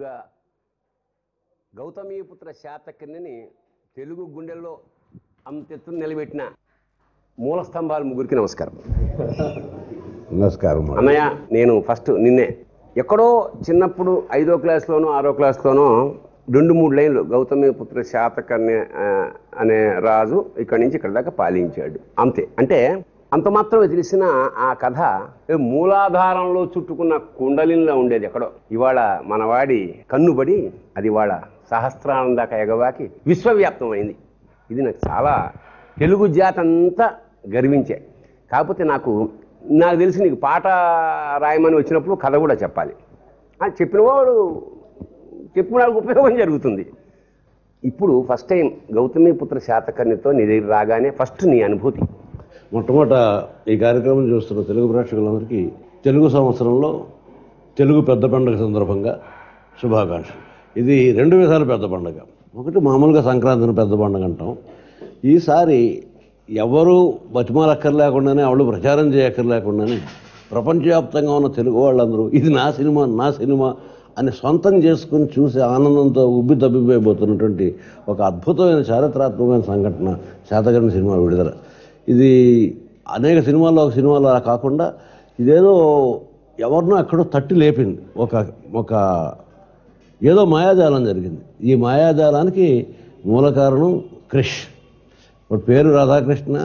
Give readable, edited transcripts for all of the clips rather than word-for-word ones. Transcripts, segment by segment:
ముందుగా గౌతమీపుత్ర శాతకర్ణిని తెలుగు గుండెల్లో అంతెత్తున నిలబెట్టిన మూల స్తంభాలు ముగ్గురికి నమస్కారం. నమస్కారం అన్నయ్య. నేను ఫస్ట్ నిన్నే ఎక్కడో చిన్నప్పుడు 5వ క్లాస్లోనో 6వ క్లాస్లోనో 2-3 లైన్లు గౌతమీపుత్ర శాతకర్ణి అనే రాజు ఇక్కడి నుంచి ఇక్కడ దాకా పాలించాడు అంతే. అంటే అంత మాత్రమే తెలిసిన ఆ కథ మూలాధారంలో చుట్టుకున్న కుండలిలో ఉండేది ఎక్కడో. ఇవాళ మనవాడి కన్నుబడి అది ఇవాళ సహస్రానం దాకా ఎగవాకి విశ్వవ్యాప్తమైంది. ఇది నాకు చాలా తెలుగు జాతి అంతా గర్వించే. కాకపోతే నాకు తెలిసి నీకు పాట రాయమని వచ్చినప్పుడు కథ కూడా చెప్పాలి. చెప్పినవాడు చెప్పినవాడికి ఉపయోగం జరుగుతుంది. ఇప్పుడు ఫస్ట్ టైం గౌతమీపుత్ర శాతకర్ణితో నీ దగ్గర రాగానే ఫస్ట్ నీ అనుభూతి. మొట్టమొదట ఈ కార్యక్రమం చూస్తున్న తెలుగు ప్రేక్షకులందరికీ తెలుగు సంవత్సరంలో తెలుగు పెద్ద పండుగ సందర్భంగా శుభాకాంక్షలు. ఇది 2 విధాల పెద్ద పండుగ. ఒకటి మామూలుగా సంక్రాంతిని పెద్ద పండుగ అంటాం. ఈసారి ఎవరు బతిమాలక్కర్లేకుండానే వాళ్ళు ప్రచారం చేయక్కర్లేకుండానే ప్రపంచవ్యాప్తంగా ఉన్న తెలుగు వాళ్ళందరూ ఇది నా సినిమా అని సొంతం చేసుకుని చూసి ఆనందంతో ఉబ్బి తబ్బిపోయిపోతున్నటువంటి ఒక అద్భుతమైన చారిత్రాత్మకమైన సంఘటన శాతకర్ణి సినిమా విడుదల. ఇది అనేక సినిమాల్లో ఒక సినిమాలో అలా కాకుండా ఇదేదో ఎవరినో ఎక్కడో తట్టి లేపింది. ఒక ఏదో మాయాజాలం జరిగింది. ఈ మాయాజాలానికి మూల కారణం క్రిష్. పేరు రాధాకృష్ణ,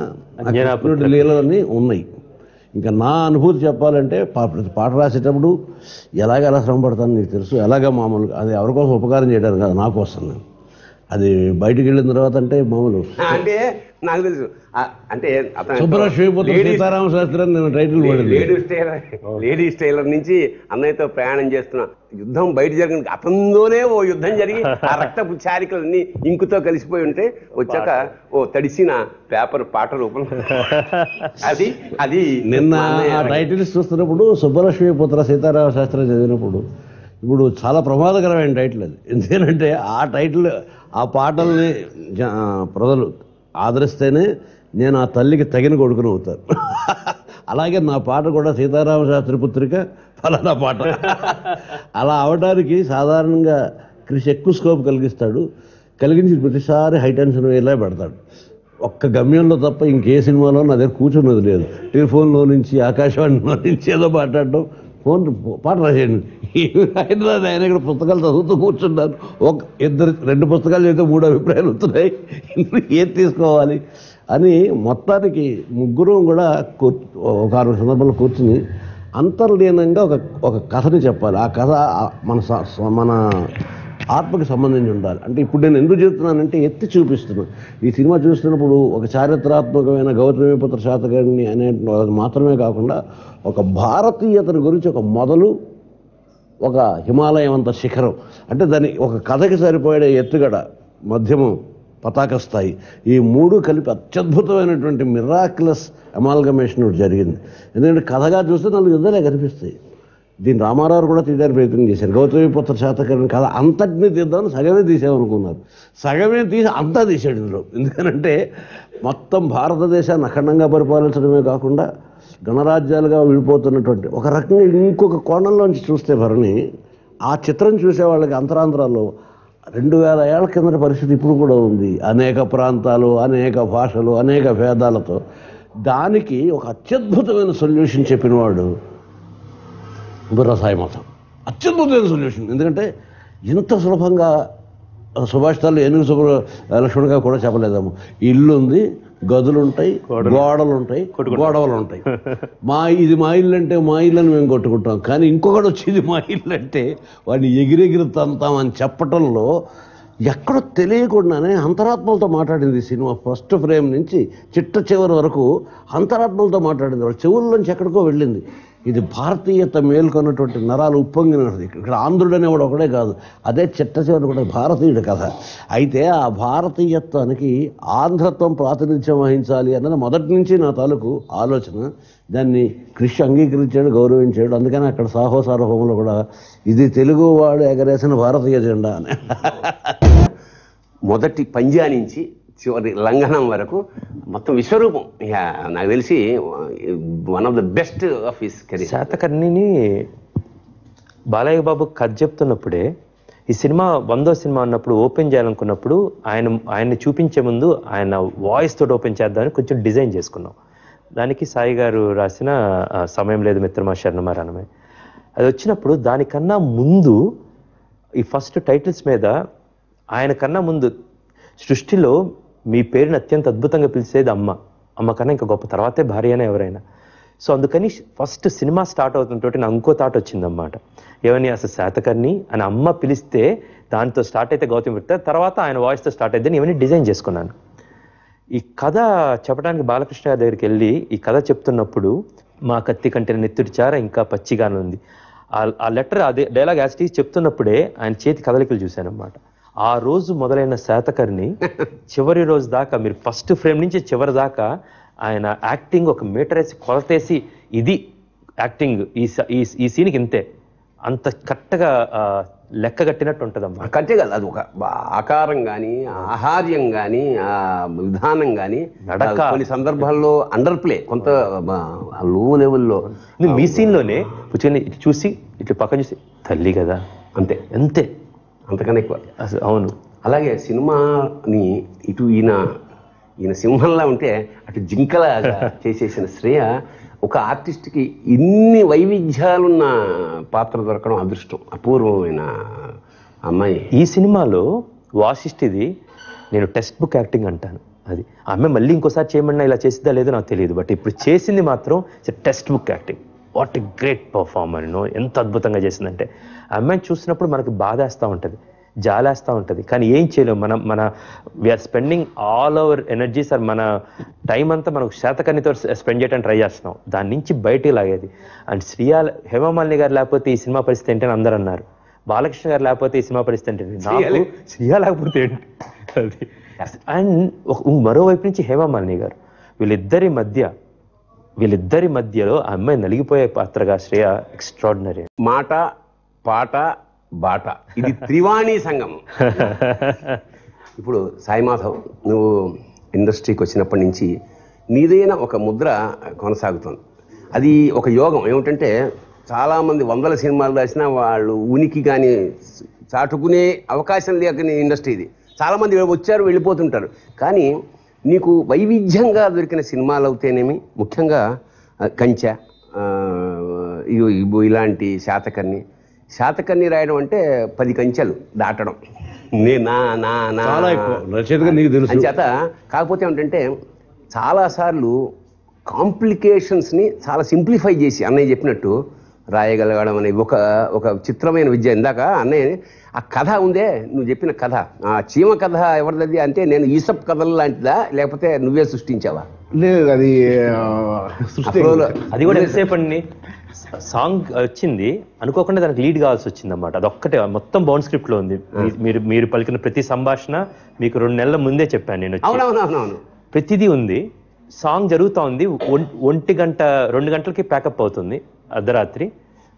కృష్ణుడి లీలలన్నీ ఉన్నాయి. ఇంకా నా అనుభూతి చెప్పాలంటే పాట రాసేటప్పుడు ఎలాగ శ్రమ పడతాను నీకు తెలుసు. ఎలాగ మామూలుగా అది ఎవరికోసం ఉపకారం చేయడానికి కాదు, నా కోసం. అది బయటికి వెళ్ళిన తర్వాత అంటే మామూలు అంటే నాకు తెలుసు. అంటే సీతారామ శాస్త్రి అని నేను టైటిల్ పడింది. లేడీస్ టైలర్ నుంచి అన్నయ్యతో ప్రయాణం చేస్తున్నా. యుద్ధం బయట జరిగింది, అతనితోనే ఓ యుద్ధం జరిగి ఆ రక్తపు చారికలన్నీ ఇంకుతో కలిసిపోయి ఉంటే వచ్చాక ఓ తడిసిన పేపర్ పాట రూపంలో అది నిన్న ఆ టైటిల్స్ చూస్తున్నప్పుడు సుబ్బలక్ష్మి పుత్ర సీతారామ శాస్త్రి చదివినప్పుడు ఇప్పుడు చాలా ప్రమాదకరమైన టైటిల్ అది. ఎందుకంటే ఆ టైటిల్ ఆ పాటల్ని ప్రజలు ఆదరిస్తేనే నేను ఆ తల్లికి తగిన కొడుకుని అవుతాను. అలాగే నా పాట కూడా సీతారామ శాస్త్రి పుత్రిక ఫలానా పాట. అలా అవడానికి సాధారణంగా క్రిష్ ఎక్కువ స్కోప్ కలిగించి ప్రతిసారి హైటెన్షన్ ఇలా పెడతాడు. ఒక్క గమ్యంలో తప్ప ఇంకే సినిమాలో నా దగ్గర కూర్చున్నది లేదు. టెలిఫోన్లో నుంచి ఆకాశవాణిలో నుంచి ఏదో మాట్లాడడం, పాట రాసేయండి. హైదరాబాద్ ఆయన ఇక్కడ పుస్తకాలు చదువుతూ కూర్చున్నారు. 2 పుస్తకాలు చదివితే 3 అభిప్రాయాలు వస్తున్నాయి. ఏది తీసుకోవాలి అని మొత్తానికి ముగ్గురు కూడా ఒక 6 సందర్భాలు కూర్చుని అంతర్లీనంగా ఒక కథని చెప్పాలి. ఆ కథ మన ఆత్మకి సంబంధించి ఉండాలి. అంటే ఇప్పుడు నేను ఎందుకు చెప్తున్నానంటే ఎత్తి చూపిస్తున్నాను. ఈ సినిమా చూస్తున్నప్పుడు ఒక చారిత్రాత్మకమైన గౌతమీపుత్ర శాతకర్ణి అనే మాత్రమే కాకుండా ఒక భారతీయతని గురించి ఒక మొదలు, ఒక హిమాలయం అంత శిఖరం, అంటే దాని ఒక కథకి సరిపోయే ఎత్తుగడ, మధ్యమం, పతాక స్థాయి, ఈ 3 కలిపి అత్యద్భుతమైనటువంటి మిరాక్యులస్ అమాల్గమేషన్ జరిగింది. ఎందుకంటే కథగా చూస్తే 4 యుద్ధాలే కనిపిస్తాయి. దీన్ని రామారావు కూడా తీయడానికి ప్రయత్నం చేశారు. గౌతమీపుత్ర శాతకర్ణి కథ అంతటినీ తీద్దామని సగమే తీసామనుకున్నారు. సగమే తీసి అంతా తీసాడు ఇందులో. ఎందుకనంటే మొత్తం భారతదేశాన్ని అఖండంగా పరిపాలించడమే కాకుండా గణరాజ్యాలుగా విడిపోతున్నటువంటి ఒక రకంగా ఇంకొక కోణంలోంచి చూస్తే భరణి ఆ చిత్రం చూసేవాళ్ళకి అంతరాంతరాల్లో 2000 ఏళ్ల కిందటి పరిస్థితి ఇప్పుడు కూడా ఉంది. అనేక ప్రాంతాలు, అనేక భాషలు, అనేక భేదాలతో దానికి ఒక అత్యద్భుతమైన సొల్యూషన్ చెప్పినవాడు బుర్ర సాయిమాధవ్. అత్యద్భుతమైన సొల్యూషన్. ఎందుకంటే ఇంత సులభంగా సుభాషితాలు ఏనుగు లక్ష్మణ్గా కూడా చెప్పలేదాము. ఇల్లు ఉంది, గదులుంటాయి, గోడలుంటాయి, గొడవలుంటాయి. ఇది మా ఇల్లు అంటే మా ఇల్లు అని మేము కొట్టుకుంటాం. కానీ ఇంకొకటి వచ్చి ఇది మా ఇల్లు అంటే వాడిని ఎగిరెగిరి తంతామని చెప్పటంలో ఎక్కడో తెలియకుండానే అంతరాత్మలతో మాట్లాడింది సినిమా. ఫస్ట్ ఫ్రేమ్ నుంచి చిట్ట చివరి వరకు అంతరాత్మలతో మాట్లాడింది. వాళ్ళ చెవుల్లోంచి ఎక్కడికో వెళ్ళింది. ఇది భారతీయత మేల్కొన్నటువంటి నరాలు ఉప్పొంగినది. ఇక్కడ ఆంధ్రుడు అనేవాడు ఒకడే కాదు, అదే చిట్ట చివరి కూడా భారతీయుడి కథ. అయితే ఆ భారతీయత్వానికి ఆంధ్రత్వం ప్రాతినిధ్యం వహించాలి అన్నది మొదటి నుంచి నా తాలూకు ఆలోచన. దాన్ని క్రిష్ అంగీకరించాడు, గౌరవించాడు. అందుకని అక్కడ సాహోసార్వభౌములో కూడా ఇది తెలుగు వాడు ఎగరేసిన భారతీయ జెండా అని. మొదటి పంజా నుంచి చివరి లంఘనం వరకు మొత్తం విశ్వరూపం. ఇక నాకు తెలిసి one of the best of his career. శాతకర్ణిని బాలయ్య బాబు కథ చెప్తున్నప్పుడే ఈ సినిమా 100వ సినిమా అన్నప్పుడు ఓపెన్ చేయాలనుకున్నప్పుడు ఆయన్ని చూపించే ముందు ఆయన వాయిస్ తోటి ఓపెన్ చేద్దామని కొంచెం డిజైన్ చేసుకున్నాం. దానికి సాయి గారు రాసిన సమయం లేదు మిత్రమా శరణమరణమే అది వచ్చినప్పుడు దానికన్నా ముందు ఈ ఫస్ట్ టైటిల్స్ మీద ఆయన కన్నా ముందు సృష్టిలో మీ పేరుని అత్యంత అద్భుతంగా పిలిచేది అమ్మ కన్నా ఇంకా గొప్ప తర్వాతే భార్య అయినా ఎవరైనా. సో అందుకని ఫస్ట్ సినిమా స్టార్ట్ అవుతుంటే నాకు ఇంకో థాట్ వచ్చిందన్నమాట. ఏమని అసలు శాతకర్ణి అని అమ్మ పిలిస్తే దాంతో స్టార్ట్ అయితే గౌతమి పుత్ర, తర్వాత ఆయన వాయిస్తో స్టార్ట్ అయితే ఇవన్నీ డిజైన్ చేసుకున్నాను. ఈ కథ చెప్పడానికి బాలకృష్ణ గారి దగ్గరికి వెళ్ళి ఈ కథ చెప్తున్నప్పుడు మా కత్తి కంటే నెత్తుడిచార ఇంకా పచ్చిగానే ఉంది ఆ లెటర్ అదే డైలాగ్ యాస్టీస్ చెప్తున్నప్పుడే ఆయన చేతి కదలికలు చూశానమాట. ఆ రోజు మొదలైన శాతకర్ణి చివరి రోజు దాకా మీరు ఫస్ట్ ఫ్రేమ్ నుంచి చివరి దాకా ఆయన యాక్టింగ్ ఒక మీటర్ వేసి కొలతేసి ఇది యాక్టింగ్ ఈ సీన్కి ఇంతే అంత కరెక్ట్గా లెక్క కట్టినట్టు ఉంటుందమ్మా. కట్టే కదా, అది ఒక ఆకారం కానీ ఆహార్యం కానీ ఆ విధానం కానీ కొన్ని సందర్భాల్లో అండర్ ప్లే కొంత లో లెవెల్లో. మీ సీన్లోనే కూర్చొని ఇటు చూసి ఇటు పక్కన చూసి తల్లి కదా అంతే అంతే అంతకన్నా ఎక్కువ అసలు. అవును, అలాగే సినిమాని ఇటు ఈయన సింహంలా ఉంటే అటు జింకలాగా చేసేసిన శ్రేయ ఒక ఆర్టిస్ట్కి ఇన్ని వైవిధ్యాలున్న పాత్ర దొరకడం అదృష్టం. అపూర్వమైన అమ్మాయి. ఈ సినిమాలో వాసిష్ఠిది నేను టెక్స్ట్ బుక్ యాక్టింగ్ అంటాను. అది ఆమె మళ్ళీ ఇంకోసారి చేయమన్నా ఇలా చేసిద్దా లేదో నాకు తెలియదు, బట్ ఇప్పుడు చేసింది మాత్రం text book acting. What a great performer, ఎంత అద్భుతంగా చేసిందంటే ఆ అమ్మాయిని చూసినప్పుడు మనకు బాధేస్తూ ఉంటుంది, జాలేస్తూ ఉంటుంది, కానీ ఏం చేయలేము. మన we're spending all our energies or మన టైం అంతా మనకు శాతకర్ణితో స్పెండ్ చేయడానికి ట్రై చేస్తున్నాం, దాని నుంచి బయటికి లాగేది. అండ్ హేమమాలిని గారు లేకపోతే ఈ సినిమా పరిస్థితి ఏంటని అందరూ అన్నారు, బాలకృష్ణ గారు లేకపోతే ఈ సినిమా పరిస్థితి ఏంటంటే నాకు శ్రీయా లేకపోతే ఏంటి అది. అండ్ మరోవైపు నుంచి హేమమాలిని గారు వీళ్ళిద్దరి మధ్యలో ఆ అమ్మాయి నలిగిపోయే పాత్రగా శ్రేయ ఎక్స్ట్రాడినరీ. మాట పాట బాట ఇది త్రివాణి సంగమం. ఇప్పుడు సాయి మాధవ్, నువ్వు ఇండస్ట్రీకి వచ్చినప్పటి నుంచి నీదైన ఒక ముద్ర కొనసాగుతుంది. అది ఒక యోగం. ఏమిటంటే చాలామంది 100 సినిమాలు రాసినా వాళ్ళు ఉనికి కానీ చాటుకునే అవకాశం లేకని ఇండస్ట్రీ ఇది. చాలామంది వచ్చారు వెళ్ళిపోతుంటారు, కానీ నీకు వైవిధ్యంగా దొరికిన సినిమాలు అవుతేనేమి, ముఖ్యంగా కంచె, ఇలాంటి శాతకర్ణి రాయడం అంటే 10 కంచెలు దాటడం. చేత కాకపోతే ఏమిటంటే చాలాసార్లు కాంప్లికేషన్స్ని చాలా సింప్లిఫై చేసి అన్నయ్య చెప్పినట్టు రాయగలగడం అనేది ఒక చిత్రమైన విద్య. ఇందాక అన్నయ్య ఆ కథ ఉందే, నువ్వు చెప్పిన కథ, ఆ చీమ కథ ఎవరిది అంటే నేను ఈసప్ కథలు లాంటిదా లేకపోతే నువ్వే సృష్టించావా? లేదు, అది అది కూడా ఎంతసేపు అండి. సాంగ్ వచ్చింది అనుకోకుండా దానికి లీడ్ కావాల్సి వచ్చింది అన్నమాట. అదొక్కటే మొత్తం బౌండ్ స్క్రిప్ట్ లో ఉంది. మీరు పలికిన ప్రతి సంభాషణ మీకు 2 నెలల ముందే చెప్పాను నేను. అవునవునవును, ప్రతిదీ ఉంది. సాంగ్ జరుగుతూ ఉంది, 1 గంట 2 గంటలకి ప్యాకప్ అవుతుంది అర్ధరాత్రి.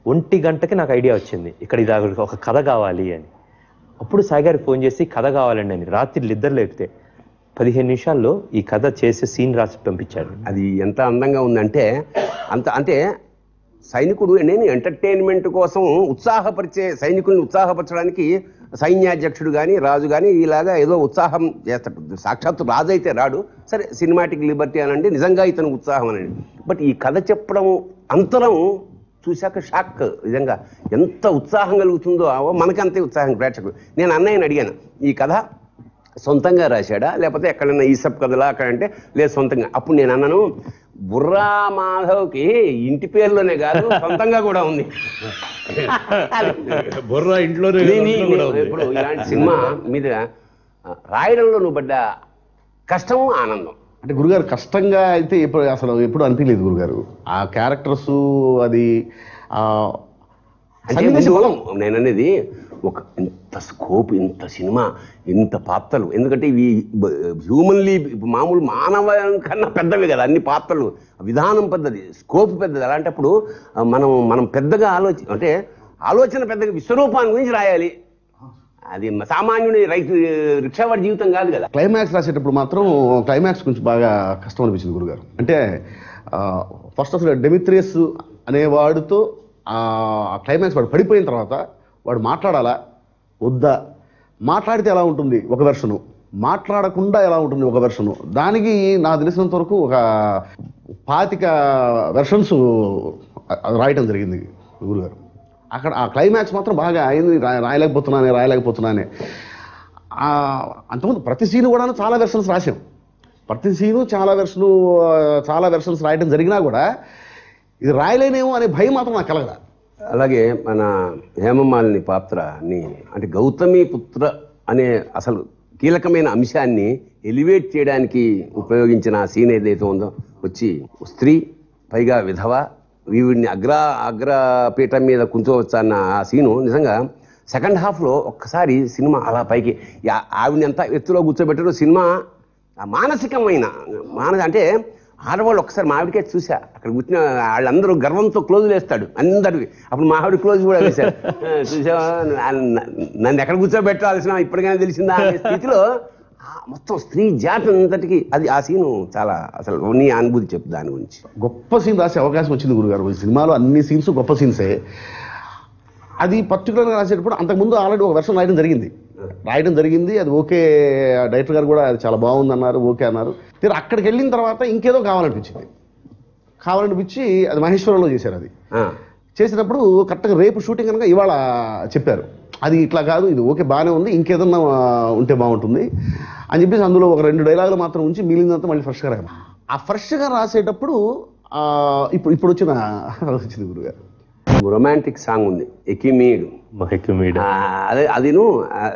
1 గంటకి నాకు ఐడియా వచ్చింది ఇక్కడ ఇది ఒక కథ కావాలి అని. అప్పుడు సాయి గారికి ఫోన్ చేసి కథ కావాలండి అని రాత్రి ఇద్దరు లేపితే 15 నిమిషాల్లో ఈ కథ చేసి సీన్ రాసి పంపించాడు. అది ఎంత అందంగా ఉందంటే అంటే సైనికుడు నేను ఎంటర్టైన్మెంట్ కోసం సైనికుల్ని ఉత్సాహపరచడానికి సైన్యాధ్యక్షుడు కానీ రాజు కానీ ఇలాగా ఏదో ఉత్సాహం చేస్తాడు. సాక్షాత్తు రాజు అయితే రాడు, సరే సినిమాటిక్ లిబర్టీ అనండి, నిజంగా ఇతను ఉత్సాహం అనండి. బట్ ఈ కథ చెప్పడం అంతరం చూశాక షాక్. నిజంగా ఎంత ఉత్సాహం కలుగుతుందో మనకంతే ఉత్సాహం ప్రేక్షకుడు. నేను అన్నయ్యని అడిగాను, ఈ కథ సొంతంగా రాశాడా లేకపోతే ఎక్కడైనా ఈసప్ కథలా అక్కడంటే లేదు సొంతంగా. అప్పుడు నేను అన్నాను, బుర్రా మాధవ్కి ఇంటి పేర్లోనే కాదు సొంతంగా కూడా ఉంది. బుర్రా ఇంట్లోనే. ఇప్పుడు ఇలాంటి సినిమా మీద రాయడంలో నువ్వు పడ్డ కష్టము ఆనందం అంటే గురుగారు కష్టంగా అయితే ఎప్పుడు అనిపించలేదు గురుగారు. ఆ క్యారెక్టర్స్ అది నేను అనేది ఒక ఇంత స్కోప్, ఇంత సినిమా, ఇంత పాత్రలు. ఎందుకంటే ఇవి హ్యూమన్లీ మామూలు మానవ కన్నా పెద్దవి కదా అన్ని పాత్రలు. విధానం పెద్దది, స్కోప్ పెద్దది. అలాంటప్పుడు మనం పెద్దగా ఆలోచన పెద్దగా విశ్వరూపాన్ని గురించి రాయాలి. అది సామాన్యుని రిక్షావాడి జీవితం కాదు కదా. క్లైమాక్స్ రాసేటప్పుడు మాత్రం క్లైమాక్స్ గురించి బాగా కష్టం అనిపించింది గురుగారు. అంటే ఫస్ట్ అసలు డెమిత్రియస్ అనేవాడితో ఆ క్లైమాక్స్ వాడు పడిపోయిన తర్వాత వాడు మాట్లాడాలా, వద్దా, మాట్లాడితే ఎలా ఉంటుంది ఒక వెర్షను, మాట్లాడకుండా ఎలా ఉంటుంది ఒక వెర్షను. దానికి నాకు తెలిసినంత వరకు ఒక 25 వెర్షన్స్ రాయటం జరిగింది గురుగారు. అక్కడ ఆ క్లైమాక్స్ మాత్రం బాగా అయింది. రాయలేకపోతున్నానే. అంతకుముందు ప్రతి సీను కూడా చాలా వెర్షన్స్ రాశాం. ప్రతి సీను చాలా వెర్షన్స్ రాయటం జరిగినా కూడా ఇది రాయలేనేమో అనే భయం మాత్రం నాకు కలగదా. అలాగే మన హేమమాలిని పాత్రని అంటే గౌతమి పుత్ర అనే అసలు కీలకమైన అంశాన్ని ఎలివేట్ చేయడానికి ఉపయోగించిన ఆ సీన్ ఏదైతే ఉందో, వచ్చి స్త్రీ పైగా విధవ, వీడిని అగ్రపీఠం మీద కూర్చోవచ్చు అన్న ఆ సీను నిజంగా సెకండ్ హాఫ్లో ఒక్కసారి సినిమా అలా పైకి ఆవిడని ఎంత ఎత్తులో కూర్చోబెట్టారో సినిమా మానసికమైన అంటే ఆడవాళ్ళు ఒక్కసారి మావిడికే చూసా, అక్కడ కూర్చున్న వాళ్ళందరూ గర్వంతో క్లోజులు వేస్తాడు అందరివి. అప్పుడు మావిడి క్లోజ్ కూడా వేశాడు. చూసా నన్ను ఎక్కడ కూర్చోబెట్టాల్సిన ఇప్పటికైనా తెలిసిందా అనే స్థితిలో మొత్తం స్త్రీ జాతి అంతటికి అది ఆ సీను చాలా అసలు నీ అనుభూతి చెప్పు దాని గురించి. గొప్ప సీన్ రాసే అవకాశం వచ్చింది గురుగారు. ఈ సినిమాలో అన్ని సీన్స్ గొప్ప సీన్సే. అది పర్టికులర్గా రాసేటప్పుడు అంతకుముందు ఆల్రెడీ ఒక వెర్షన్ రాయడం జరిగింది. అది ఓకే, డైరెక్టర్ గారు కూడా అది చాలా బాగుంది అన్నారు, ఓకే అన్నారు. తీరు అక్కడికి వెళ్ళిన తర్వాత ఇంకేదో కావాలనిపించి అది మహేశ్వరంలో చేశారు. అది చేసినప్పుడు కరెక్ట్గా రేపు షూటింగ్ కనుక ఇవాళ చెప్పారు, అది ఇట్లా కాదు, ఇది ఓకే బాగానే ఉంది, ఇంకేదన్నా ఉంటే బాగుంటుంది అని చెప్పేసి అందులో ఒక 2 డైలాగులు మాత్రం ఉంచి మిగిలినంతా మళ్ళీ ఫ్రెష్గా రాయాలి. ఆ ఫ్రెష్గా రాసేటప్పుడు ఇప్పుడు వచ్చింది గురుగారు. రొమాంటిక్ సాంగ్ ఉంది ఎకిమీడు.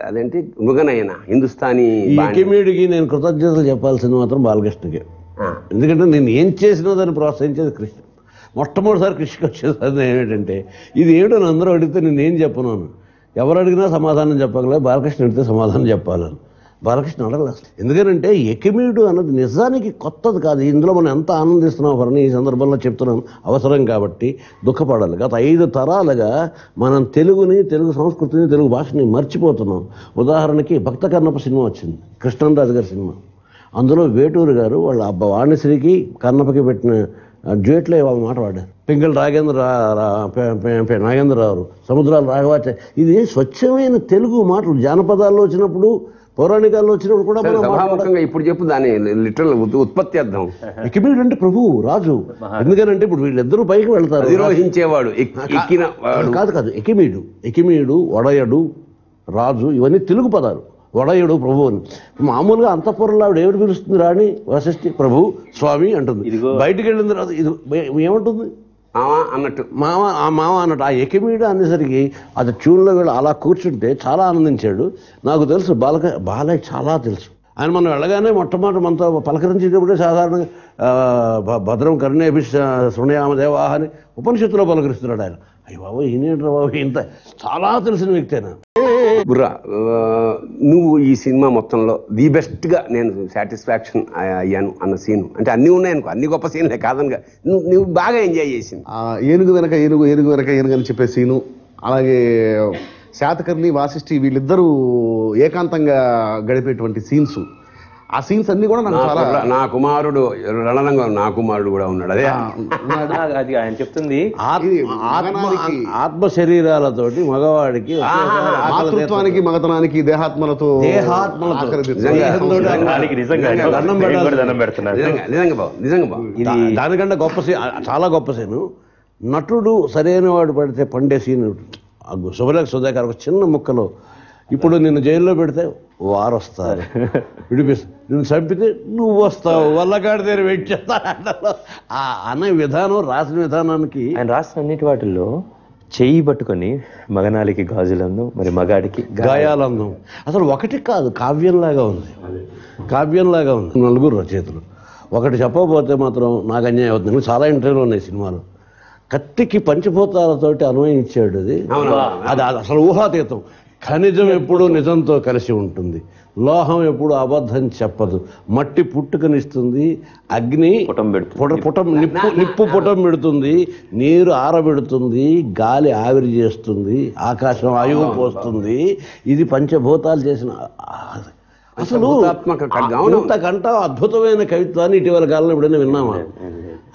అదేంటి మృగనయన హిందుస్థానీ. ఎకిమీడికి నేను కృతజ్ఞతలు చెప్పాల్సింది మాత్రం బాలకృష్ణకి. ఎందుకంటే నేను ఏం చేసినా దాన్ని ప్రోత్సహించేది కృష్ణ. మొట్టమొదటిసారి కృష్ణకి వచ్చేది ఏమిటంటే, ఇది ఏమిటో అందరూ అడిగితే నేనేం చెప్పను, ఎవరు అడిగినా సమాధానం చెప్పగలే, బాలకృష్ణ అడిగితే సమాధానం చెప్పాలని. బాలకృష్ణ అడగలేదు. ఎందుకంటే ఎకిమీడు అన్నది నిజానికి కొత్తది కాదు. ఇందులో మనం ఎంత ఆనందిస్తున్నాం అని ఈ సందర్భంలో చెప్తున్నాం, అవసరం కాబట్టి దుఃఖపడాలి. గత 5 తరాలుగా మనం తెలుగుని, తెలుగు సంస్కృతిని, తెలుగు భాషని మర్చిపోతున్నాం. ఉదాహరణకి భక్త కన్నప్ప సినిమా వచ్చింది, కృష్ణరాజు గారి సినిమా. అందులో వేటూరు గారు వాళ్ళ వాణిశ్రీకి కన్నప్పకి పెట్టిన డ్యూయట్లో వాళ్ళు మాట పాడారు. పింగళ నాగేంద్రరావు, సముద్రాలు రాఘవాచ. ఇది స్వచ్ఛమైన తెలుగు మాటలు. జానపదాల్లో వచ్చినప్పుడు, పౌరాణికాల్లో వచ్చినప్పుడు కూడా ఇప్పుడు చెప్పు దాని లిటరల్ ఉత్పత్తి అర్థం. ఎకిమీడు అంటే ప్రభువు, రాజు. ఎందుకనంటే ఇప్పుడు వీళ్ళిద్దరూ పైకి వెళ్తారు, అధిరోహించేవాడు, కాదు. ఎకిమీడు, వడయడు, రాజు ఇవన్నీ తెలుగు పదాలు. వడయుడు ప్రభు అని. మామూలుగా అంతఃపురంలో ఆవిడ ఏమిటి పిలుస్తుంది? రాణి వశిష్ఠి ప్రభు స్వామి అంటుంది. బయటికి వెళ్ళిన తర్వాత ఇది ఏమంటుంది? మామ అన్నట్టు. ఆ ఎకిమీడు అనేసరికి అది ట్యూన్లో వీళ్ళు అలా కూర్చుంటే చాలా ఆనందించాడు. నాకు తెలుసు బాలయ్య చాలా తెలుసు. ఆయన మనం వెళ్ళగానే మొట్టమొదటి మనతో పలకరించేటప్పుడే సాధారణంగా భద్రం కర్ణేభి శృణయామదేవాహ అని ఉపనిషత్తులో పలకరిస్తున్నాడు ఆయన. అయ్య బాబు ఈయనేంట్రా బాబు, ఇంత చాలా తెలిసిన వ్యక్తేనా. బుర్రా, నువ్వు ఈ సినిమా మొత్తంలో ది బెస్ట్గా నేను సాటిస్ఫాక్షన్ అయ్యాను అన్న సీను అంటే అన్నీ ఉన్నాయనుకో, అన్ని గొప్ప సీన్లే కాదనగా నువ్వు బాగా ఎంజాయ్ చేసింది? ఏనుగు వెనక ఏనుగు అని చెప్పే సీను, అలాగే శాతకర్ణి వాసిష్ఠి వీళ్ళిద్దరూ ఏకాంతంగా గడిపేటువంటి సీన్స్, ఆ సీన్స్ అన్ని కూడా నాకు చాలా. నా కుమారుడు రణరంగం, నా కుమారుడు కూడా ఉన్నాడు. అదే అది ఆయన చెప్తుంది. ఆత్మ శరీరాలతోటి మగవాడికి, మాతృత్వానికి మగతనానికి దేహాత్మలతో దానికంటే గొప్ప సీన్, చాలా గొప్ప సీను. నటుడు సరైన వాడు పడితే పండే సీన్. శుభలేఖ సుధాకర్ ఒక చిన్న ముక్కలో, ఇప్పుడు నిన్ను జైల్లో పెడితే వారు వస్తారు, విడిపిస్తారు, నిన్ను చంపితే నువ్వు వస్తావు, వల్లకాడి దగ్గర వెయిట్ చేస్తాను అనే విధానం, రాసిన విధానానికి. ఆయన రాసిన అన్నిటి వాటిల్లో చెయ్యి పట్టుకొని మగనాలికి గాజులందం, మరి మగాడికి గాయాలందం. అసలు ఒకటి కాదు, కావ్యంలాగా ఉంది. నలుగురు రచయితలు ఒకటి చెప్పకపోతే మాత్రం నాకు అన్యాయం అవుతుంది. చాలా ఇంటర్వ్యూలు ఉన్నాయి సినిమాలో. కత్తికి పంచభూతాలతోటి అన్వయించాడు. అది అసలు ఊహాతీతం. ఖనిజం ఎప్పుడు నిజంతో కలిసి ఉంటుంది, లోహం ఎప్పుడు అబద్ధం చెప్పదు, మట్టి పుట్టుకనిస్తుంది, అగ్ని నిప్పు పుటం పెడుతుంది, నీరు ఆరబెడుతుంది, గాలి ఆవిరి చేస్తుంది, ఆకాశం ఆయువు పోస్తుంది. ఇది పంచభూతాలు చేసిన. అసలు ఇంతకంట అద్భుతమైన కవిత్వాన్ని ఇటీవల కాలంలో ఎప్పుడైనా విన్నామా?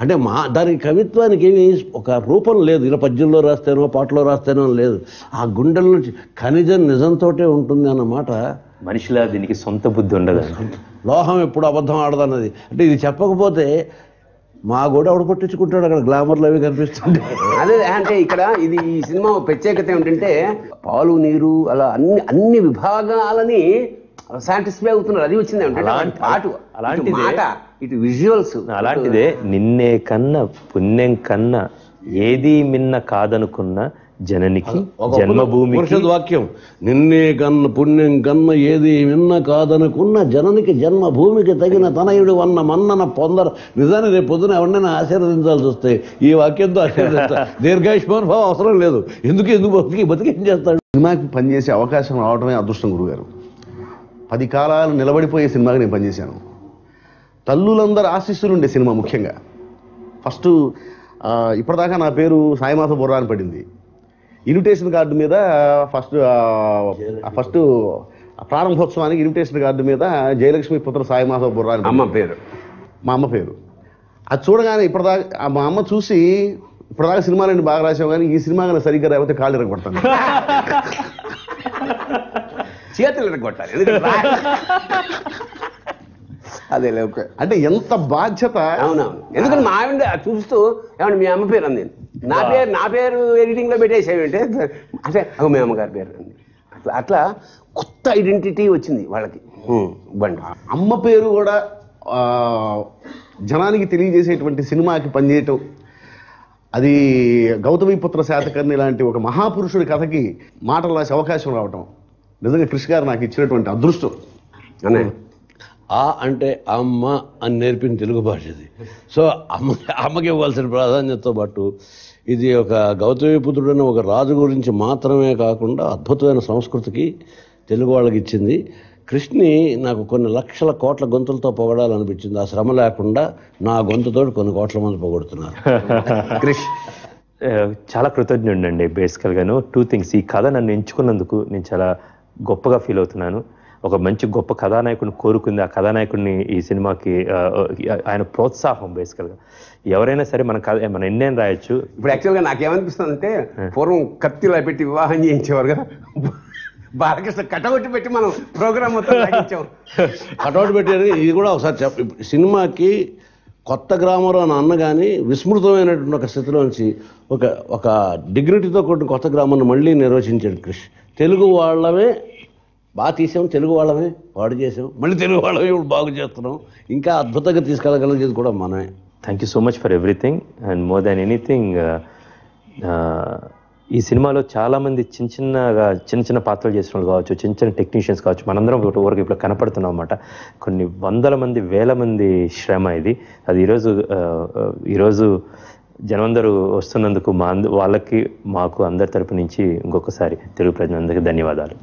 అంటే దానికి కవిత్వానికి ఏమి ఒక రూపం లేదు, ఇలా పద్యంలో రాస్తేనో పాటలో రాస్తేనో లేదు, ఆ గుండెల నుంచి ఖనిజం నిజంతోటే ఉంటుంది అన్నమాట. మనిషిలా దీనికి సొంత బుద్ధి ఉండదు. లోహం ఎప్పుడు అబద్ధం ఆడదన్నది. అంటే ఇది చెప్పకపోతే మా కూడా ఆవిడ కొట్టించుకుంటాడు, అక్కడ గ్లామర్లు అవి కనిపిస్తుంటే. అదే అంటే ఇక్కడ ఇది ఈ సినిమా ప్రత్యేకత ఏమిటంటే పాలు నీరు అలా అన్ని విభాగాలని సాటిస్ఫై అవుతున్నారు. అది వచ్చింది ఏమిటంటే పాటు, అలాంటి మాట, ఇటు విజువల్స్. అలాంటిదే నిన్నే కన్నా పుణ్యం కన్నా ఏది మిన్న కాదనుకున్న జననికి జన్మభూమికి వాక్యం, నిన్నే కన్న పుణ్యం కన్న ఏది విన్న కాదనుకున్న జననికి జన్మభూమికి తగిన తనయుడు అన్న మన్నన పొందర. నిజాన్ని రేపు పొద్దున ఎవరినైనా ఆశీర్వదించాల్సి వస్తే ఈ వాక్యంతో ఆశీర్వదించాలి. దీర్ఘాయుష్మాన్ భావం అవసరం లేదు. ఎందుకు బతికేం చేస్తాడు? సినిమాకి పనిచేసే అవకాశం రావడమే అదృష్టం గురుగారు. 10 కాలాలు నిలబడిపోయే సినిమాకి నేను పనిచేశాను. తల్లులందరూ ఆశీస్సులు ఉండే సినిమా. ముఖ్యంగా ఫస్ట్ ఇప్పటిదాకా నా పేరు సాయిమాధవ బుర్రా అని పడింది. ఇన్విటేషన్ కార్డు మీద ఫస్ట్ ప్రారంభోత్సవానికి ఇన్విటేషన్ కార్డు మీద జయలక్ష్మి పుత్ర సాయిమాధవ బుర్రా అని అమ్మ పేరు, మా అమ్మ పేరు. అది చూడగానే ఇప్పటిదాకా మా అమ్మ చూసి, ఇప్పటిదాకా సినిమాలన్నీ బాగా రాసావు కానీ ఈ సినిమా కానీ సరిగ్గా రాకపోతే కాళ్ళు ఇరగొడతాను, చేతులు ఇరగొట్టాలి. అదే ఓకే. అంటే ఎంత బాధ్యత. అవునవును. ఎందుకంటే మా ఆవిడ చూస్తూ ఏమంటే మీ అమ్మ పేరు అంది, నా పేరు ఎడిటింగ్ లో పెట్టేసేయంటే అంటే మీ అమ్మగారి పేరు అంది. అట్లా కొత్త ఐడెంటిటీ వచ్చింది వాళ్ళకి. బండి అమ్మ పేరు కూడా జనానికి తెలియజేసేటువంటి సినిమాకి పనిచేయటం, అది గౌతమిపుత్ర శాతకర్ణి లాంటి ఒక మహాపురుషుడి కథకి మాటలు రాసే అవకాశం రావటం నిజంగా కృషి గారు నాకు ఇచ్చినటువంటి అదృష్టం. అనే ఆ అంటే అమ్మ అని నేర్పిన తెలుగు భాష ఇది. సో అమ్మకి ఇవ్వాల్సిన ప్రాధాన్యతతో పాటు ఇది ఒక గౌతమిపుత్రుడైన ఒక రాజు గురించి మాత్రమే కాకుండా అద్భుతమైన సంస్కృతికి తెలుగు వాళ్ళకి ఇచ్చింది. కృష్ణని నాకు కొన్ని లక్షల కోట్ల గొంతులతో పొగడాలనిపించింది. ఆ శ్రమ లేకుండా నా గొంతుతో కొన్ని కోట్ల మంది పొగడుతున్నారు. క్రిష్ చాలా కృతజ్ఞుడండి. బేసికల్గాను 2 థింగ్స్. ఈ కథ నన్ను ఎంచుకున్నందుకు నేను చాలా గొప్పగా ఫీల్ అవుతున్నాను. ఒక మంచి గొప్ప కథానాయకుడిని కోరుకుంది. ఆ కథానాయకుడిని ఈ సినిమాకి ఆయన ప్రోత్సాహం. బేసికల్గా ఎవరైనా సరే మన ఎన్నేం రాయొచ్చు. ఇప్పుడు యాక్చువల్గా నాకేమనిపిస్తుంది అంటే పూర్వం కత్తిలా పెట్టి వివాహం చేయించేవారు కదా, బాలకృష్ణ కటౌట్ పెట్టి మనం ప్రోగ్రామ్ మొత్తం సాగించాం. కటౌట్ పెట్టేది ఇది కూడా ఒకసారి సినిమాకి కొత్త గ్రామర్ అని అన్న కానీ విస్మృతమైనటువంటి ఒక స్థితిలోంచి ఒక డిగ్నిటీతో కూడిన కొత్త గ్రామాన్ని మళ్ళీ నిర్వచించాడు క్రిష్. తెలుగు వాళ్ళమే బాగా తీసాం, తెలుగు వాళ్ళమే పాడు చేసాం, మళ్ళీ తెలుగు వాళ్ళమే ఇప్పుడు బాగు చేస్తున్నాం. ఇంకా అద్భుతంగా తీసుకెళ్ళగలిగేది కూడా మనమే. Thank you so much for everything and more than anything. ఈ సినిమాలో చాలామంది చిన్న చిన్న పాత్రలు చేసిన వాళ్ళు కావచ్చు, చిన్న టెక్నీషియన్స్ కావచ్చు, మనందరం ఊరికి ఇప్పుడు కనపడుతున్నాం అన్నమాట. కొన్ని వందల మంది, వేల మంది శ్రమ ఇది. అది ఈరోజు జనమందరూ వస్తున్నందుకు వాళ్ళకి మాకు అందరి తరపు నుంచి ఇంకొకసారి తెలుగు ప్రజలందరికీ ధన్యవాదాలు.